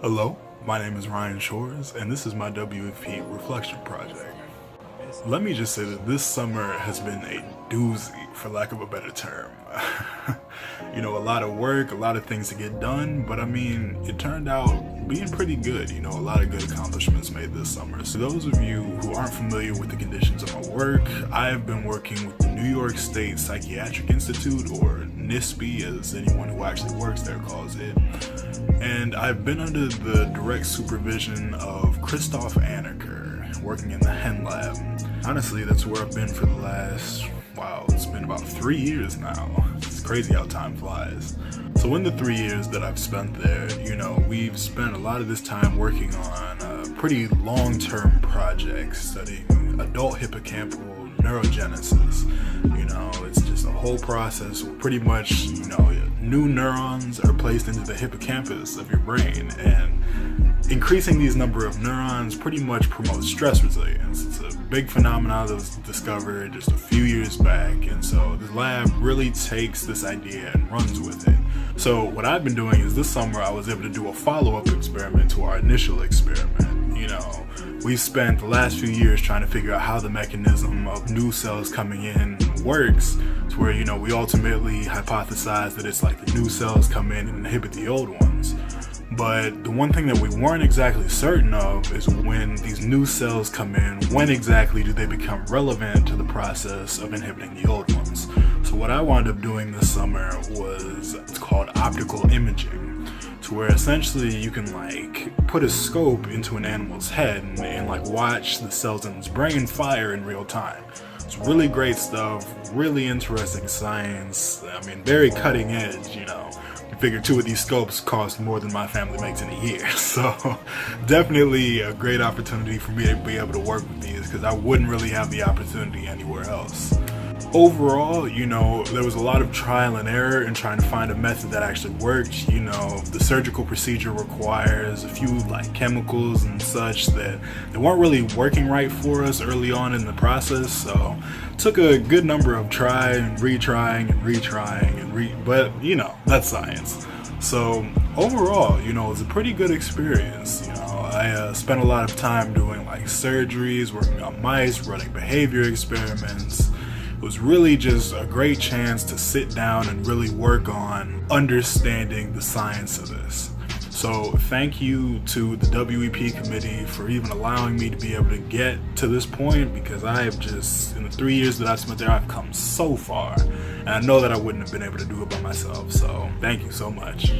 Hello, my name is Ryan Shores, and this is my WEP reflection project. Let me just say that this summer has been a doozy, for lack of a better term. A lot of work, a lot of things to get done, but I mean, it turned out being pretty good. A lot of good accomplishments made this summer. So those of you who aren't familiar with the conditions of my work, I have been working with the New York State Psychiatric Institute, or NISP, as anyone who actually works there calls it. And I've been under the direct supervision of Christoph Anneker, working in the Hen Lab. Honestly, that's where I've been for the last, it's been about 3 years now. It's crazy how time flies. So in the 3 years that I've spent there, we've spent a lot of this time working on pretty long-term projects studying adult hippocampal neurogenesis. It's just a whole process where pretty much, new neurons are placed into the hippocampus of your brain, and increasing these number of neurons pretty much promotes stress resilience. It's a big phenomenon that was discovered just a few years back, and so the lab really takes this idea and runs with it. So what I've been doing is this summer I was able to do a follow-up experiment to our initial experiment. We've spent the last few years trying to figure out how the mechanism of new cells coming in works, to where, we ultimately hypothesize that it's like the new cells come in and inhibit the old ones. But the one thing that we weren't exactly certain of is when these new cells come in, when exactly do they become relevant to the process of inhibiting the old ones? So what I wound up doing this summer was, it's called optical imaging, to where essentially you can put a scope into an animal's head and watch the cells in its brain fire in real time. It's really great stuff, really interesting science. Very cutting edge, You figure 2 of these scopes cost more than my family makes in a year. So definitely a great opportunity for me to be able to work with these, because I wouldn't really have the opportunity anywhere else. Overall, there was a lot of trial and error in trying to find a method that actually worked. The surgical procedure requires a few chemicals and such that they weren't really working right for us early on in the process. So it took a good number of trying and retrying, but that's science. So overall, it was a pretty good experience. I spent a lot of time doing surgeries, working on mice, running behavior experiments. It was really just a great chance to sit down and really work on understanding the science of this. So thank you to the WEP committee for even allowing me to be able to get to this point, because I have just, in the 3 years that I've spent there, I've come so far. And I know that I wouldn't have been able to do it by myself. So thank you so much.